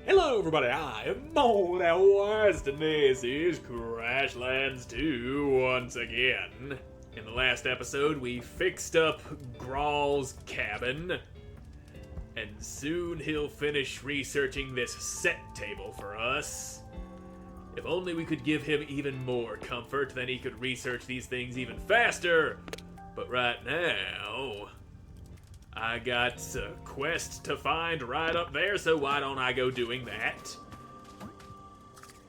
Hello everybody, I am Moldy West, and this is Crashlands 2 once again. In the last episode, we fixed up Grawl's cabin, and soon he'll finish researching this set table for us. If only we could give him even more comfort, then he could research these things even faster. But right now, I got a quest to find right up there, so why don't I go doing that?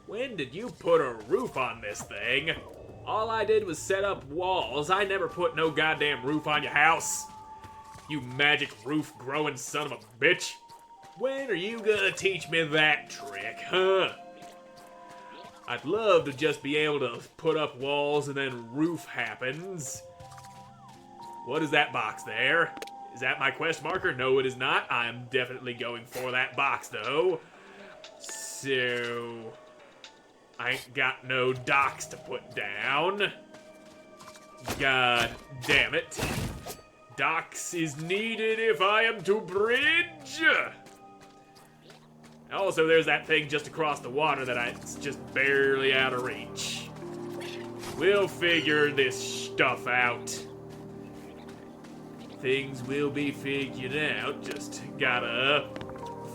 When did you put a roof on this thing? All I did was set up walls. I never put no goddamn roof on your house. You magic roof growing son of a bitch. When are you gonna teach me that trick, huh? I'd love to just be able to put up walls and then roof happens. What is that box there? Is that my quest marker? No, it is not. I'm definitely going for that box, though. So, I ain't got no docks to put down. God damn it. Docks is needed if I am to bridge. Also, there's that thing just across the water that it's just barely out of reach. We'll figure this stuff out. Things will be figured out, just gotta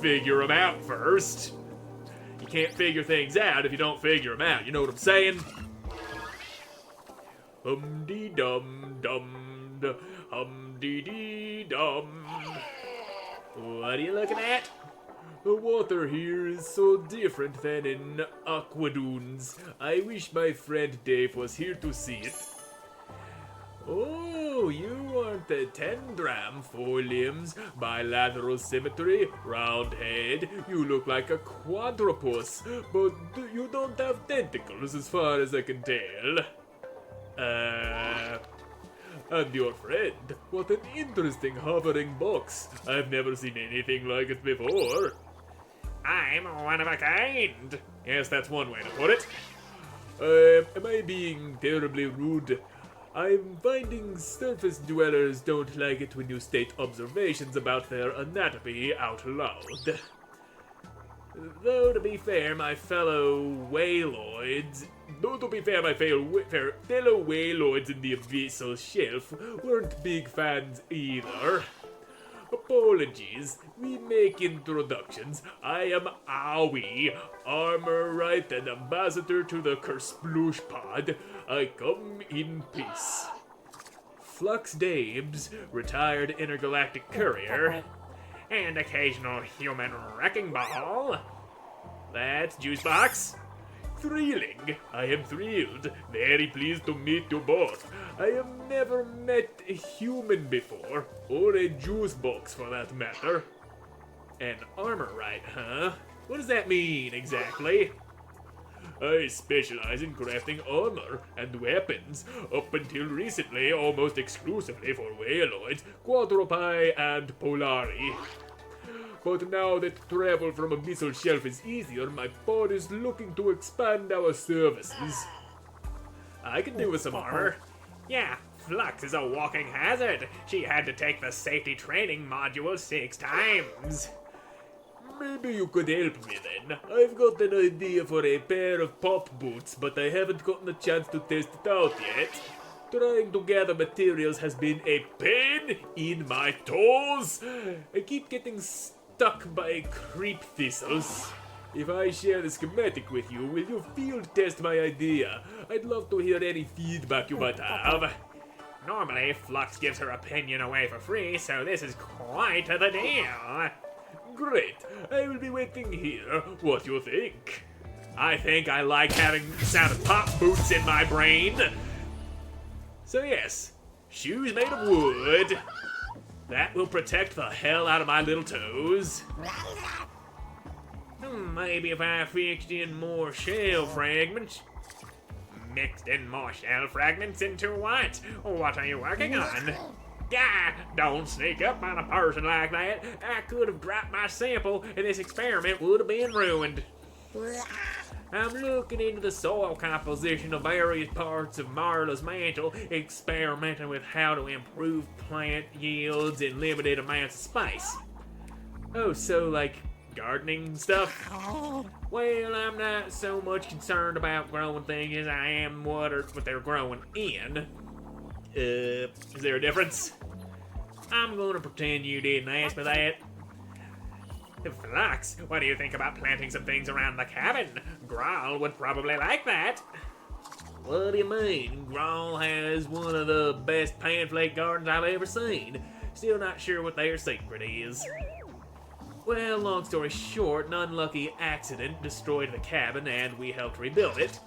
figure them out first. You can't figure things out if you don't figure them out, you know what I'm saying? Hum-dee-dum-dum, hum-dee-dee-dum. What are you looking at? The water here is so different than in Aquadunes. I wish my friend Dave was here to see it. Oh, you aren't a tendram, 4 limbs, bilateral symmetry, round head. You look like a quadrupus, but you don't have tentacles as far as I can tell. And your friend. What an interesting hovering box. I've never seen anything like it before. I'm one of a kind. Yes, that's one way to put it. Am I being terribly rude? I'm finding surface dwellers don't like it when you state observations about their anatomy out loud. Though to be fair, my fellow whaloids in the abyssal shelf weren't big fans either. Apologies, we make introductions. I am Aoi, armor right and ambassador to the Kersploosh pod. I come in peace. Flux Dabes, retired intergalactic courier. And occasional human wrecking ball. That's Juicebox. Thrilling. I am thrilled. Very pleased to meet you both. I have never met a human before, or a juice box for that matter. An armor right, huh? What does that mean exactly? I specialize in crafting armor and weapons, up until recently almost exclusively for whaloids, quadrupedi, and polari. But now that travel from a missile shelf is easier, my pod is looking to expand our services. I can do with some armor. Yeah, Flux is a walking hazard. She had to take the safety training module 6 times. Maybe you could help me then. I've got an idea for a pair of pop boots, but I haven't gotten a chance to test it out yet. Trying to gather materials has been a pain in my toes. I keep getting stuck by creep thistles. If I share the schematic with you, will you field test my idea? I'd love to hear any feedback you might have. Normally, Flux gives her opinion away for free, so this is quite the deal. Great. I will be waiting here. What do you think? I think I like having the sound of pop boots in my brain. So yes, shoes made of wood. That will protect the hell out of my little toes. Maybe if I fixed in more shell fragments. Mixed in more shell fragments into what? What are you working on? Gah! Don't sneak up on a person like that. I could have dropped my sample and this experiment would have been ruined. I'm looking into the soil composition of various parts of Marla's mantle, experimenting with how to improve plant yields in limited amounts of space. Oh, so like gardening stuff? Well, I'm not so much concerned about growing things as I am what they're growing in. Is there a difference? I'm gonna pretend you didn't ask me that. Flux, what do you think about planting some things around the cabin? Growl would probably like that. What do you mean? Growl has one of the best panflake gardens I've ever seen. Still not sure what their secret is. Well, long story short, an unlucky accident destroyed the cabin and we helped rebuild it.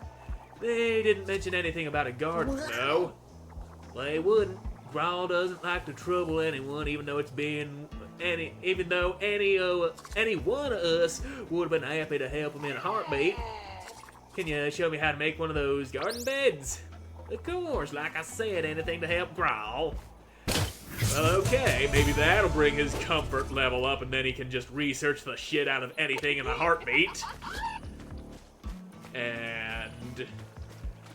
They didn't mention anything about a garden, though. They wouldn't. Growl doesn't like to trouble anyone, even though any one of us would have been happy to help him in a heartbeat. Can you show me how to make one of those garden beds? Of course, like I said, anything to help Growl. Well, okay, maybe that'll bring his comfort level up and then he can just research the shit out of anything in a heartbeat. And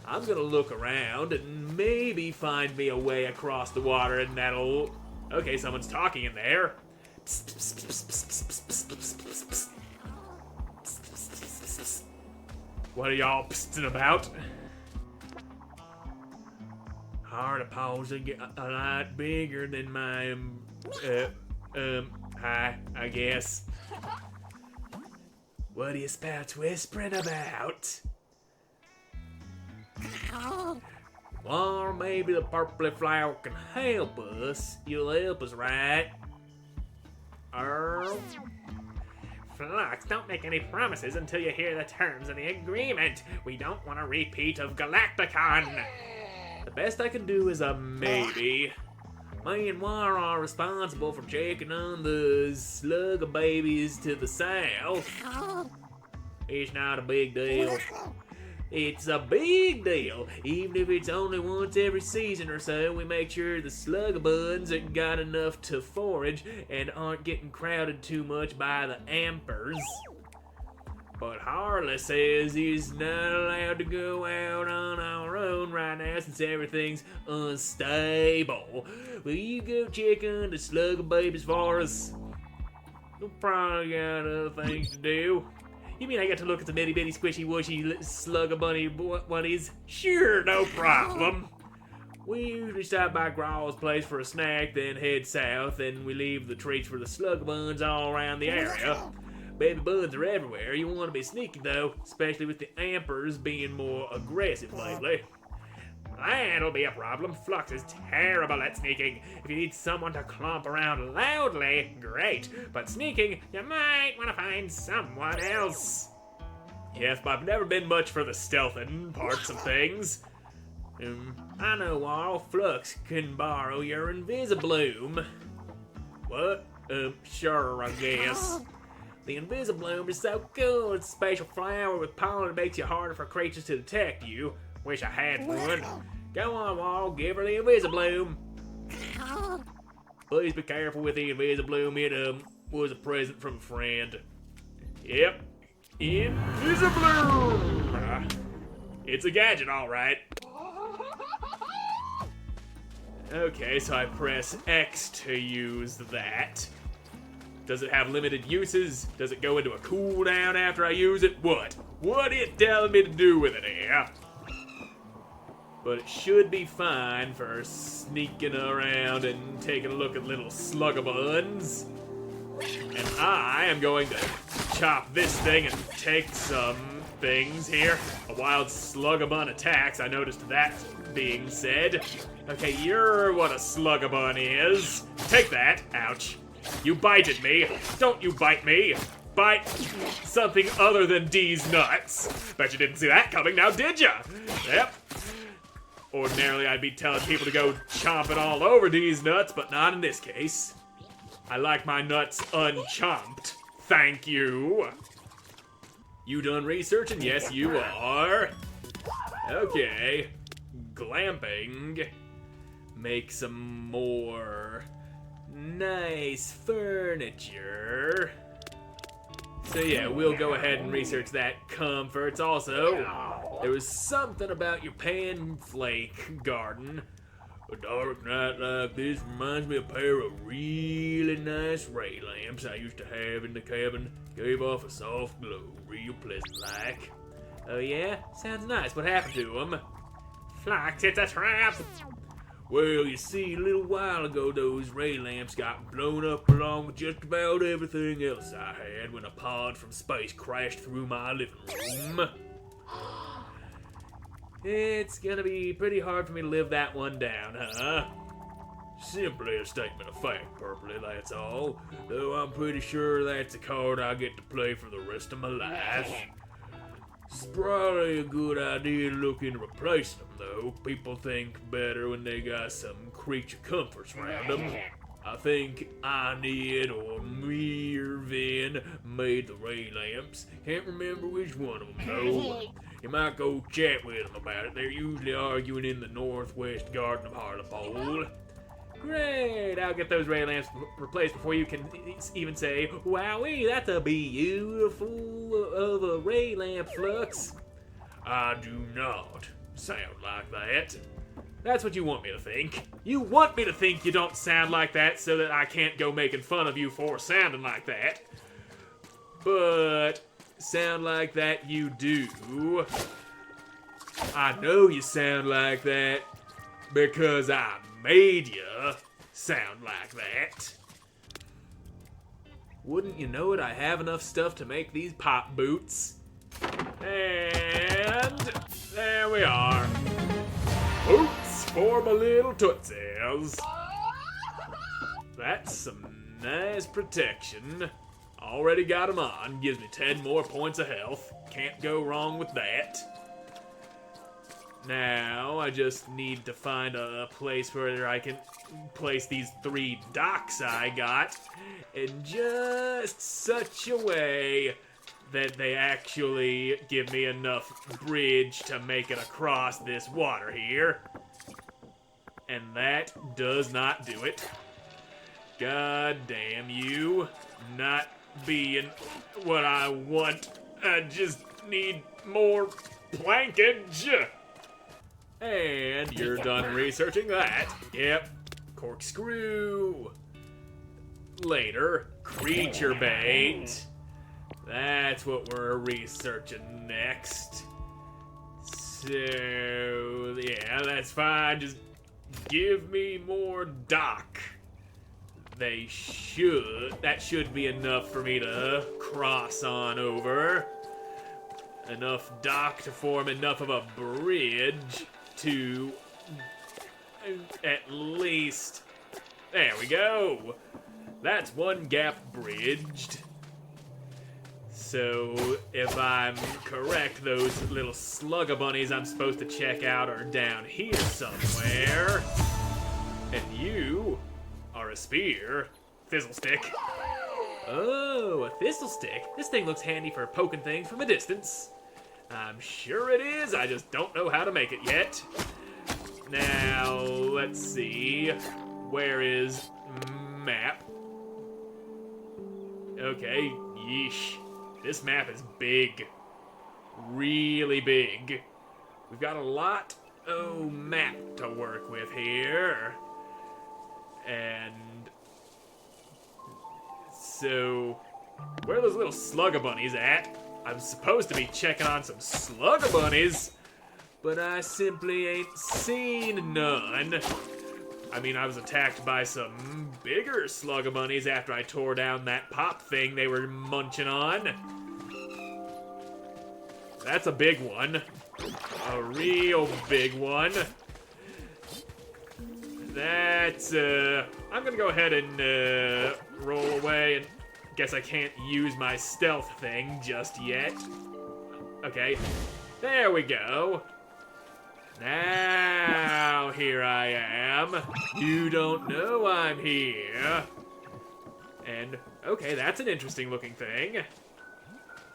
I'm gonna look around and maybe find me a way across the water and that'll... Okay, someone's talking in there. What are y'all psting about? Hard paws a lot bigger than my, I guess. What are you spouts whispering about? Or maybe the purpley flower can help us. You'll help us, right? Flux, don't make any promises until you hear the terms of the agreement. We don't want a repeat of Galacticon. The best I can do is a maybe. Me and War are responsible for checking on the slug babies to the south. It's not a big deal. It's a big deal. Even if it's only once every season or so, we make sure the sluggabuns have got enough to forage and aren't getting crowded too much by the ampers. But Harley says he's not allowed to go out on our own right now since everything's unstable. Will you go check on the slugger babies for us? We'll probably got other things to do. You mean I get to look at the bitty bitty squishy wushy slugger bunny bunnies? Sure, no problem. We usually stop by Grawl's place for a snack, then head south, and we leave the treats for the slugger buns all around the area. Baby buns are everywhere. You want to be sneaky though, especially with the ampers being more aggressive lately. That'll be a problem. Flux is terrible at sneaking. If you need someone to clomp around loudly, great. But sneaking, you might want to find someone else. Yes, but I've never been much for the stealthing parts of things. I know, Warl. Flux can borrow your Invisibloom. What? Sure, I guess. The Invisibloom is so cool. It's a special flower with pollen that makes it harder for creatures to detect you. Wish I had one. Go on, Wall, give her the Invisibloom. Please be careful with the Invisibloom. It was a present from a friend. Yep. Invisibloom! It's a gadget, alright. Okay, so I press X to use that. Does it have limited uses? Does it go into a cooldown after I use it? What? What it telling me to do with it here? But it should be fine for sneaking around and taking a look at little sluggabuns. And I am going to chop this thing and take some things here. A wild sluggabun attacks, I noticed that being said. Okay, you're what a sluggabun is. Take that. Ouch. You bited me. Don't you bite me. Bite something other than D's nuts. Bet you didn't see that coming now, did ya? Yep. Ordinarily, I'd be telling people to go chomping all over D's nuts, but not in this case. I like my nuts unchomped. Thank you. You done researching? Yes, you are. Okay. Glamping. Make some more nice furniture. So yeah, we'll go ahead and research that comforts. Also, there was something about your panflake garden. A dark night like this reminds me of a pair of really nice ray lamps I used to have in the cabin. Gave off a soft glow, real pleasant like. Oh yeah? Sounds nice. What happened to them? Flux, it's a trap! Well, you see, a little while ago, those ray lamps got blown up along with just about everything else I had when a pod from space crashed through my living room. It's gonna be pretty hard for me to live that one down, huh? Simply a statement of fact, Purpley, that's all. Though I'm pretty sure that's a card I get to play for the rest of my life. It's probably a good idea to look into replacing them, though. People think better when they got some creature comforts around them. I think Anid or Mirvin made the ray lamps. Can't remember which one of them, though. You might go chat with them about it. They're usually arguing in the northwest garden of Harlepole. Great! I'll get those ray lamps replaced before you can even say, "Wowee, that's a beautiful of a ray lamp, Flux." I do not sound like that. That's what you want me to think. You want me to think you don't sound like that so that I can't go making fun of you for sounding like that. But sound like that you do. I know you sound like that because I made you sound like that. Wouldn't you know it, I have enough stuff to make these pop boots. And there we are. Boots for my little tootsies. That's some nice protection. Already got them on. Gives me 10 more points of health. Can't go wrong with that. Now, I just need to find a place where I can place these 3 docks I got in just such a way that they actually give me enough bridge to make it across this water here. And that does not do it. God damn you. Not being what I want. I just need more plankage. And you're done researching that. Yep. Corkscrew. Later. Creature bait. That's what we're researching next. So, yeah, that's fine. Just give me more dock. That should be enough for me to cross on over. Enough dock to form enough of a bridge to at least, there we go. That's one gap bridged. So if I'm correct, those little slug-a-bunnies I'm supposed to check out are down here somewhere. And you are a spear. Thistle stick. Oh, a thistle stick. This thing looks handy for poking things from a distance. I'm sure it is, I just don't know how to make it yet. Now, let's see. Where is map? Okay, yeesh. This map is big. Really big. We've got a lot of map to work with here. And so, where are those little slug-a-bunnies at? I'm supposed to be checking on some slug-a-bunnies, but I simply ain't seen none. I mean, I was attacked by some bigger slug-a-bunnies after I tore down that pop thing they were munching on. That's a big one. A real big one. That's, I'm gonna go ahead and, roll away, and guess I can't use my stealth thing just yet. Okay, there we go. Now, here I am. You don't know I'm here. And, okay, that's an interesting looking thing.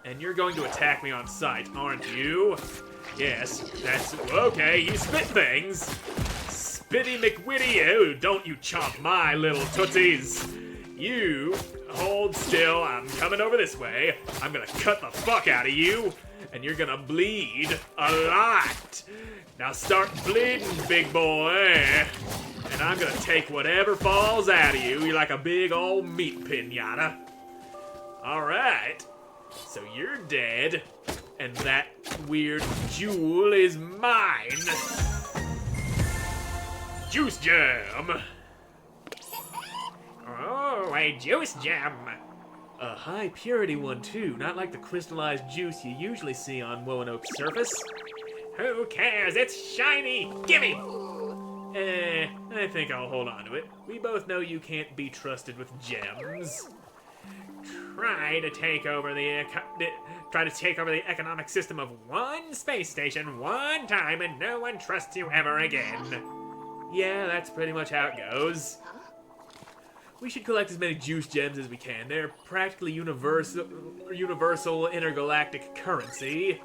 And you're going to attack me on sight, aren't you? Yes, that's, okay, you spit things. Spitty McWitty, oh, don't you chomp my little tootsies. You hold still. I'm coming over this way. I'm gonna cut the fuck out of you, and you're gonna bleed a lot. Now start bleeding, big boy. And I'm gonna take whatever falls out of you. You're like a big old meat pinata. Alright. So you're dead. And that weird jewel is mine. Juice jam. Oh, a juice jam. A high purity one too, not like the crystallized juice you usually see on Roanoke's surface. Who cares? It's shiny! Gimme! I think I'll hold on to it. We both know you can't be trusted with gems. Try to take over the economic system of one space station one time and no one trusts you ever again. Yeah, that's pretty much how it goes. We should collect as many juice gems as we can. They're practically universal intergalactic currency.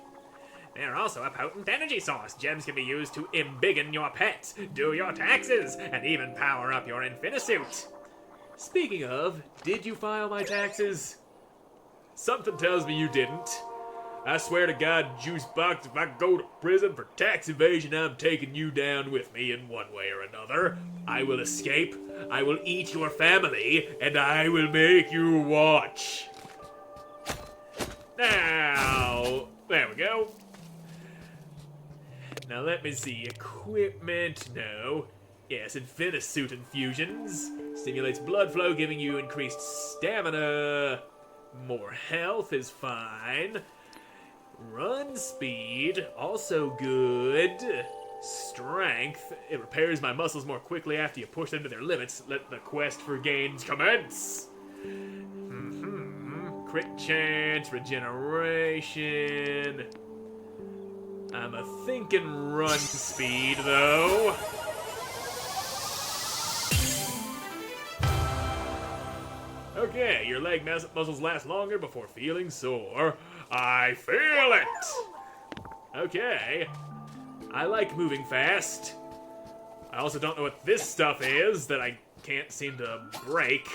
They're also a potent energy source. Gems can be used to embiggen your pets, do your taxes, and even power up your infinisuit. Speaking of, did you file my taxes? Something tells me you didn't. I swear to God, Juicebox, if I go to prison for tax evasion, I'm taking you down with me in one way or another. I will escape, I will eat your family, and I will make you watch. Now, there we go. Now let me see, equipment, no. Yes, infinisuit infusions. Stimulates blood flow, giving you increased stamina. More health is fine. Run speed, also good. Strength, it repairs my muscles more quickly after you push them to their limits. Let the quest for gains commence. Crit chance, regeneration. I'm a thinking run speed, though. Okay, your leg muscles last longer before feeling sore. I feel it! Okay. I like moving fast. I also don't know what this stuff is that I can't seem to break.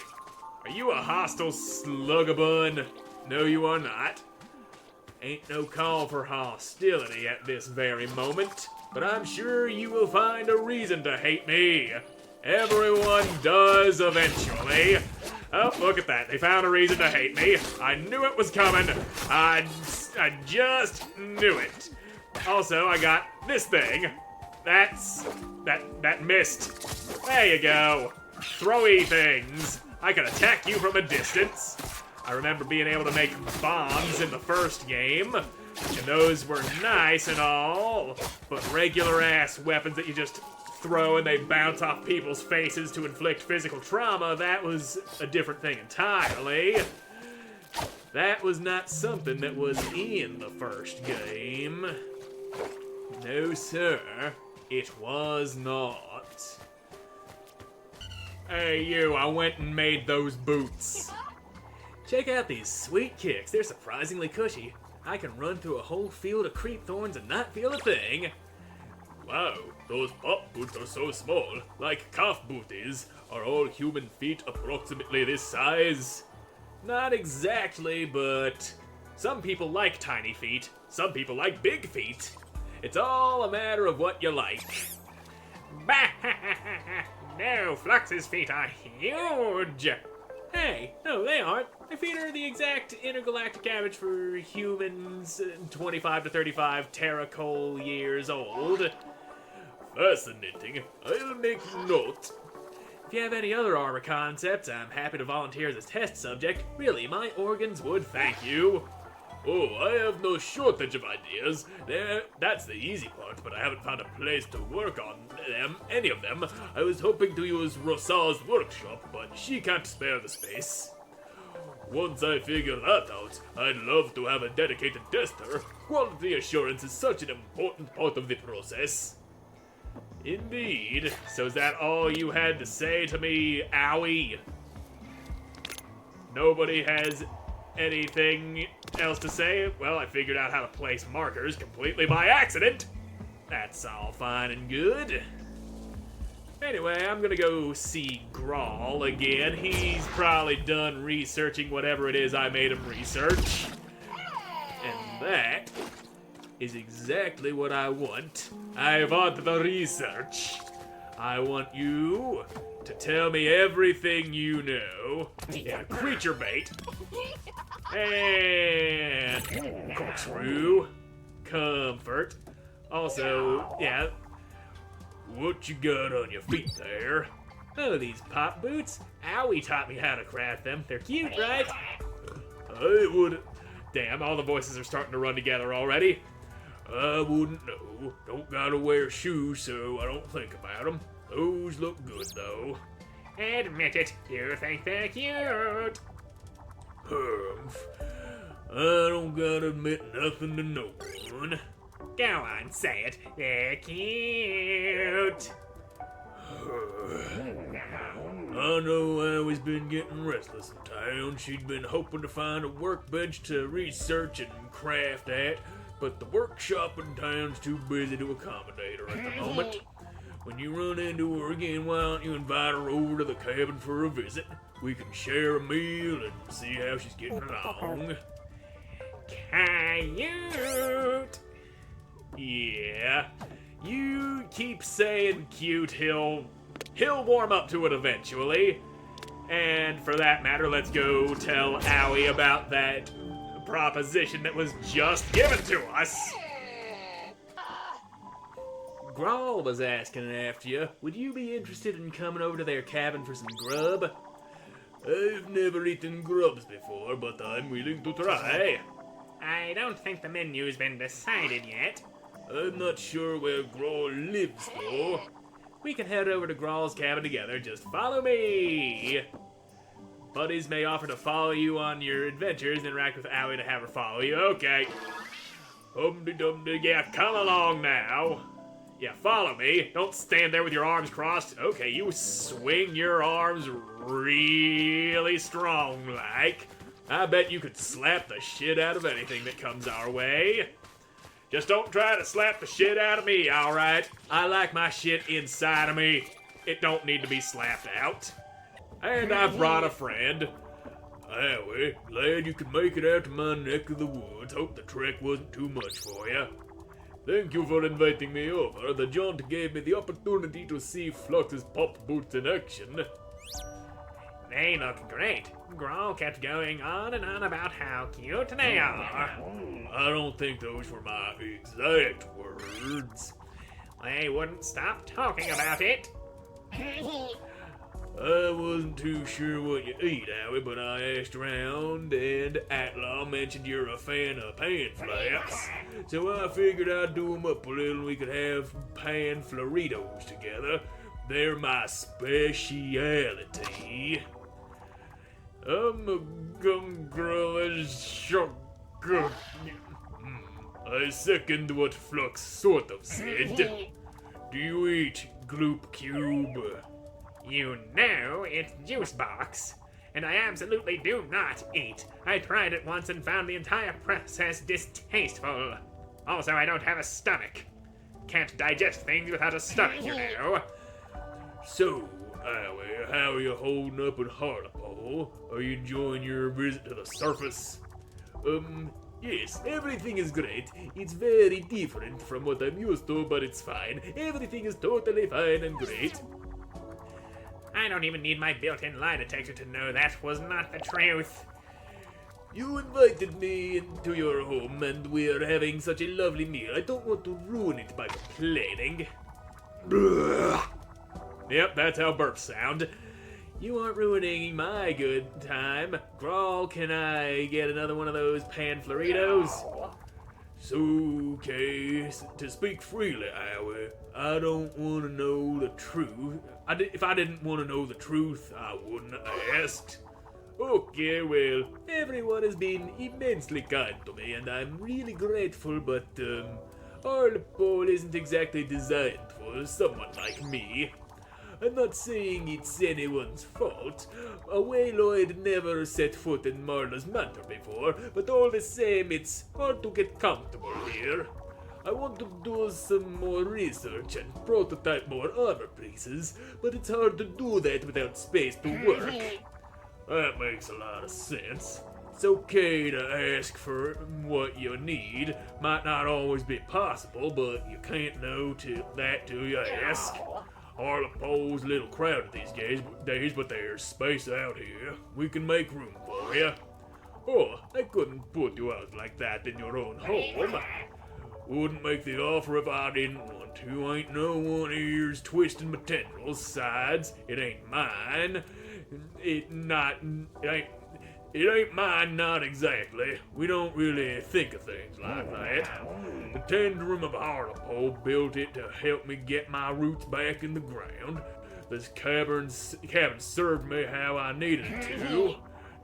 Are you a hostile slugabun? No, you are not. Ain't no call for hostility at this very moment, but I'm sure you will find a reason to hate me. Everyone does eventually. Oh, look at that. They found a reason to hate me. I knew it was coming. I just knew it. Also, I got this thing. That missed. There you go. Throwy things. I can attack you from a distance. I remember being able to make bombs in the first game, and those were nice and all, but regular ass weapons that you just throw and they bounce off people's faces to inflict physical trauma, that was a different thing entirely. That was not something that was in the first game. No, sir, it was not. Hey, you, I went and made those boots. Check out these sweet kicks. They're surprisingly cushy. I can run through a whole field of creep thorns and not feel a thing. Wow, those pop boots are so small, like calf booties. Are all human feet approximately this size? Not exactly, but some people like tiny feet, some people like big feet. It's all a matter of what you like. Bah! No, Flux's feet are huge! Hey, no, they aren't. My feet are the exact intergalactic average for humans 25 to 35 terracol years old. Fascinating. I'll make note. If you have any other armor concepts, I'm happy to volunteer as a test subject. Really, my organs would thank you. Oh, I have no shortage of ideas. That's the easy part, but I haven't found a place to work on any of them. I was hoping to use Rosal's workshop, but she can't spare the space. Once I figure that out, I'd love to have a dedicated tester. Quality assurance is such an important part of the process. Indeed. So is that all you had to say to me, owie? Nobody has anything else to say? Well, I figured out how to place markers completely by accident. That's all fine and good. Anyway, I'm gonna go see Grawl again. He's probably done researching whatever it is I made him research. And that is exactly what I want. I want the research. I want you to tell me everything you know. Yeah, creature bait. And corkscrew. Comfort. Also, yeah, what you got on your feet there? Oh, these pop boots? Owie taught me how to craft them. They're cute, right? I would. Damn, all the voices are starting to run together already. I wouldn't know. Don't gotta wear shoes, so I don't think about them. Those look good, though. Admit it, you think they're cute. Humph. I don't gotta admit nothing to no one. Go on, say it. They're cute. I know Owie's been getting restless in town. She'd been hoping to find a workbench to research and craft at, but the workshop in town's too busy to accommodate her at the moment. When you run into her again, why don't you invite her over to the cabin for a visit? We can share a meal and see how she's getting along. Cute! Yeah, you keep saying cute, he'll warm up to it eventually. And for that matter, let's go tell Owie about that proposition that was just given to us. Grawl was asking after you. Would you be interested in coming over to their cabin for some grub? I've never eaten grubs before, but I'm willing to try. I don't think the menu's been decided yet. I'm not sure where Grawl lives, though. We can head over to Grawl's cabin together. Just follow me. Buddies may offer to follow you on your adventures and interact with Owie to have her follow you. Okay. Humdy-dumdy. Yeah, come along now. Yeah, follow me. Don't stand there with your arms crossed. Okay, you swing your arms really strong like. I bet you could slap the shit out of anything that comes our way. Just don't try to slap the shit out of me, alright? I like my shit inside of me. It don't need to be slapped out. And I've brought a friend. Owie, glad you could make it out to my neck of the woods. Hope the trek wasn't too much for you. Thank you for inviting me over. The jaunt gave me the opportunity to see Flux's pop boots in action. They look great. Grawl kept going on and on about how cute they are. I don't think those were my exact words. They wouldn't stop talking about it. I wasn't too sure what you eat, Owie, but I asked around, and Outlaw mentioned you're a fan of pan flaps. So I figured I'd do 'em up a little and we could have pan floritos together. They're my speciality. I'm a I second what Flux sort of said. Do you eat Gloop Cube? You know it's Juice Box, and I absolutely do not eat. I tried it once and found the entire process distasteful. Also, I don't have a stomach. Can't digest things without a stomach, you know. So, Owie, how are you holding up in Hartlepool? Are you enjoying your visit to the surface? Yes, everything is great. It's very different from what I'm used to, but it's fine. Everything is totally fine and great. I don't even need my built-in lie detector to know that was not the truth. You invited me into your home and we're having such a lovely meal. I don't want to ruin it by complaining. Yep, that's how burps sound. You aren't ruining my good time. Grawl, can I get another one of those pan floritos? So, okay, to speak freely, Owie, I don't want to know the truth. If I didn't want to know the truth, I wouldn't have asked. Okay, well, everyone has been immensely kind to me, and I'm really grateful, but, Hartlepool isn't exactly designed for someone like me. I'm not saying it's anyone's fault. A Wayloid never set foot in Marla's manor before, but all the same, it's hard to get comfortable here. I want to do some more research and prototype more armor pieces, but it's hard to do that without space to work. That makes a lot of sense. It's okay to ask for what you need. Might not always be possible, but you can't know till you ask. Harlepo's a little crowded these days, but there's space out here. We can make room for you. Oh, I couldn't put you out like that in your own home. Wouldn't make the offer if I didn't want to. Ain't no one here's twisting my tendrils. Sides, it ain't mine. It ain't mine, not exactly. We don't really think of things like that. The tendrum of Harlepo built it to help me get my roots back in the ground. This cabin served me how I needed it to.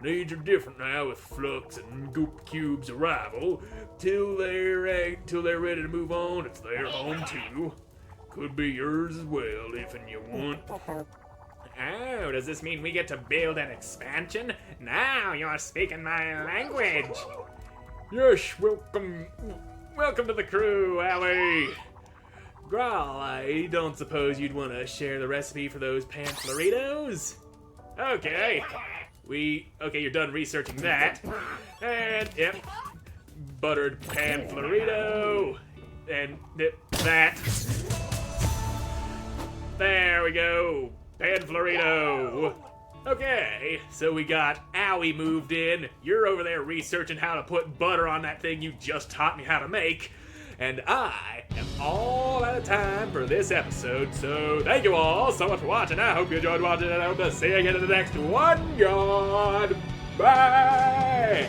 Needs are different now with Flux and Goop Cube's arrival. Till they're ready to move on, it's their home too. Could be yours as well if you want. Oh, does this mean we get to build an expansion? Now you're speaking my language. Yes, welcome to the crew, Allie. Grawl, I don't suppose you'd want to share the recipe for those pan-floritos? Okay. You're done researching that. And, yep, buttered pan-florito. And that. There we go. Pan-florito. Okay, so we got Owie moved in. You're over there researching how to put butter on that thing you just taught me how to make. And I am all out of time for this episode, so thank you all so much for watching. I hope you enjoyed watching, and I hope to see you again in the next one. Goodbye!